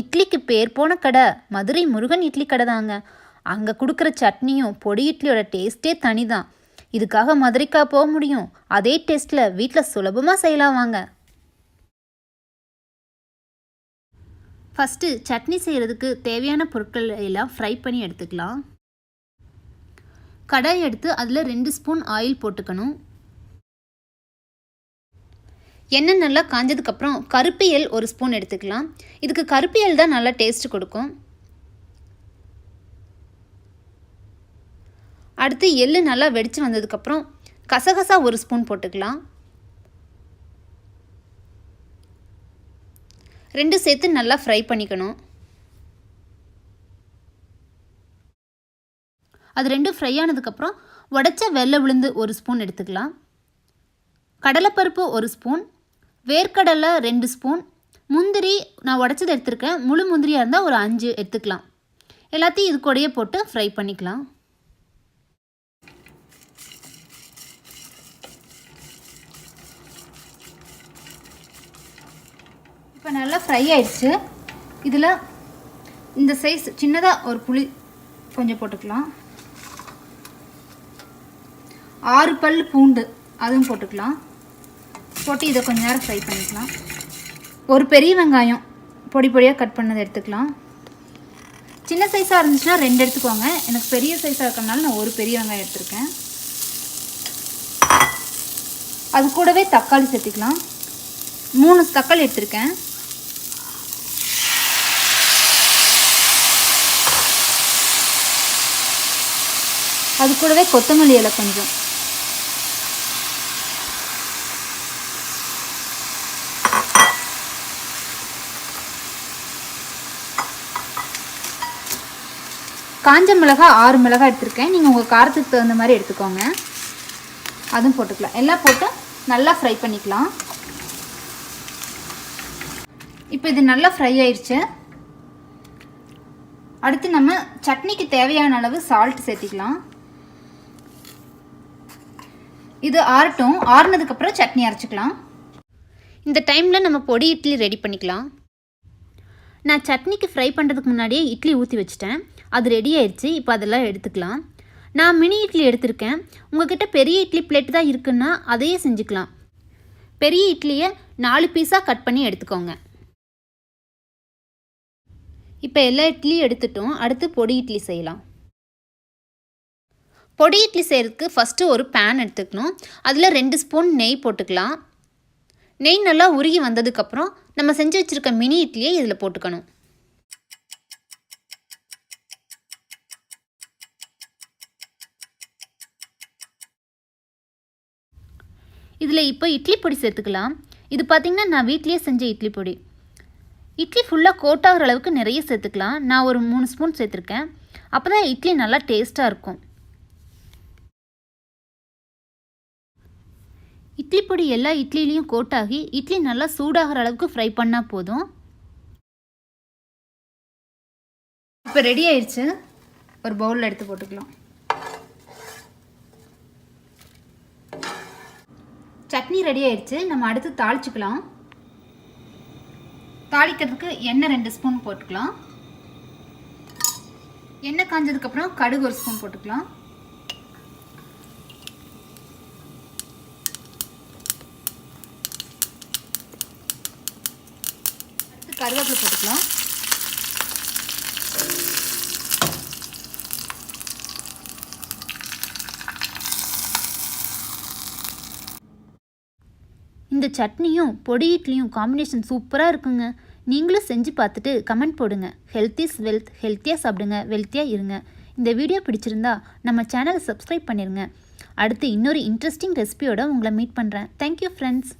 இட்லிக்கு பேர் போன கடை மதுரை முருகன் இட்லி கடை தாங்க. அங்கே கொடுக்குற சட்னியும் பொடி இட்லியோட டேஸ்ட்டே தனி தான். இதுக்காக மதுரைக்கா போக முடியும்? அதே டேஸ்ட்டில் வீட்டில் சுலபமாக செய்யலாம் வாங்க. ஃபஸ்ட்டு சட்னி செய்கிறதுக்கு தேவையான பொருட்கள் எல்லாம் ஃப்ரை பண்ணி எடுத்துக்கலாம். கடாய் எடுத்து அதில் 2 ஸ்பூன் ஆயில் போட்டுக்கணும். எண்ணெய் நல்லா காஞ்சதுக்கப்புறம் கருப்பு எள் 1 ஸ்பூன் எடுத்துக்கலாம். இதுக்கு கருப்பு எள் தான் நல்லா டேஸ்ட் கொடுக்கும். அடுத்து எள்ளு நல்லா வெடித்து வந்ததுக்கப்புறம் கசகசா 1 ஸ்பூன் போட்டுக்கலாம். 2 சேர்த்து நல்லா ஃப்ரை பண்ணிக்கணும். அது 2 ஃப்ரை ஆனதுக்கப்புறம் உடைச்ச வெள்ளை உளுந்து 1 ஸ்பூன் எடுத்துக்கலாம். கடலைப்பருப்பு 1 ஸ்பூன், வேர்க்கடலை 2 ஸ்பூன், முந்திரி நான் உடைச்சது எடுத்துருக்கேன். முழு முந்திரியாக இருந்தால் ஒரு 5 எடுத்துக்கலாம். எல்லாத்தையும் இது கூடயே போட்டு ஃப்ரை பண்ணிக்கலாம். இப்போ நல்லா ஃப்ரை ஆயிடுச்சு. இதில் இந்த சைஸ் சின்னதாக ஒரு புளி கொஞ்சம் போட்டுக்கலாம். 6 பல் பூண்டு அதுவும் போட்டுக்கலாம். போட்டு இதை கொஞ்சம் நேரம் ஃப்ரை பண்ணிக்கலாம். ஒரு பெரிய வெங்காயம் பொடி பொடியாக கட் பண்ணதை எடுத்துக்கலாம். சின்ன சைஸாக இருந்துச்சுன்னா 2 எடுத்துக்கோங்க. எனக்கு பெரிய சைஸாக இருக்கிறதுனால நான் ஒரு பெரிய வெங்காயம் எடுத்துருக்கேன். அது கூடவே தக்காளி சேர்த்துக்கலாம். 3 தக்காளி எடுத்திருக்கேன். அது கூடவே கொத்தமல்லி இலை கொஞ்சம். காஞ்ச மிளகாய் 6 மிளகாய் எடுத்திருக்கேன். நீங்கள் உங்கள் காரத்துக்கு தகுந்த மாதிரி எடுத்துக்கோங்க. அதுவும் போட்டுக்கலாம். எல்லாம் போட்டு நல்லா ஃப்ரை பண்ணிக்கலாம். இப்போ இது நல்லா ஃப்ரை ஆயிடுச்சு. அடுத்து நம்ம சட்னிக்கு தேவையான அளவு சால்ட் சேர்த்திக்கலாம். இது ஆறட்டும். ஆறுனதுக்கப்புறம் சட்னி அரைச்சிக்கலாம். இந்த டைமில் நம்ம பொடி இட்லி ரெடி பண்ணிக்கலாம். நான் சட்னிக்கு ஃப்ரை பண்ணுறதுக்கு முன்னாடியே இட்லி ஊற்றி வச்சிட்டேன். அது ரெடி ஆயிடுச்சு. இப்போ அதெல்லாம் எடுத்துக்கலாம். நான் மினி இட்லி எடுத்திருக்கேன். உங்கள்கிட்ட பெரிய இட்லி பிளேட் தான் இருக்குன்னா அதையே செஞ்சுக்கலாம். பெரிய இட்லியை 4 பீஸாக கட் பண்ணி எடுத்துக்கோங்க. இப்போ எல்லா இட்லியும் எடுத்துட்டோம். அடுத்து பொடி இட்லி செய்யலாம். பொடி இட்லி செய்கிறதுக்கு ஃபஸ்ட்டு ஒரு பேன் எடுத்துக்கணும். அதில் 2 ஸ்பூன் நெய் போட்டுக்கலாம். நெய் நல்லா உருகி வந்ததுக்கப்புறம் நம்ம செஞ்சு வச்சுருக்க மினி இட்லியை இதில் போட்டுக்கணும். இதில் இப்போ இட்லி பொடி சேர்த்துக்கலாம். இது பார்த்திங்கன்னா நான் வீட்லேயே செஞ்ச இட்லி பொடி. இட்லி ஃபுல்லாக கோட் ஆகிற அளவுக்கு நிறைய சேர்த்துக்கலாம். நான் ஒரு 3 ஸ்பூன் சேர்த்துருக்கேன். அப்போ தான் இட்லி நல்லா டேஸ்ட்டாக இருக்கும். இட்லி பொடி எல்லா இட்லிலையும் கோட்டாகி இட்லி நல்லா சூடாகிற அளவுக்கு ஃப்ரை பண்ணால் போதும். இப்போ ரெடி ஆயிடுச்சு. ஒரு பவுலில் எடுத்து போட்டுக்கலாம். சட்னி ரெடி ஆயிடுச்சு. நம்ம அடுத்து தாளிச்சுக்கலாம். தாளிக்கிறதுக்கு எண்ணெய் 2 ஸ்பூன் போட்டுக்கலாம். எண்ணெய் காஞ்சதுக்கப்புறம் கடுகு 1 ஸ்பூன் போட்டுக்கலாம். அடுத்து கருவேப்பிலை போட்டுக்கலாம். இந்த சட்னியும் பொடி இட்லியும் காம்பினேஷன் சூப்பராக இருக்குங்க. நீங்களும் செஞ்சு பார்த்துட்டு கமெண்ட் போடுங்க. Health is wealth. ஹெல்த்தியாக சாப்பிடுங்க, வெல்த்தியாக இருங்க. இந்த வீடியோ பிடிச்சிருந்தா நம்ம சேனலை சப்ஸ்கிரைப் பண்ணிடுங்க. அடுத்து இன்னொரு இன்ட்ரெஸ்டிங் ரெசிபியோட உங்களை மீட் பண்ணுறேன். Thank you friends.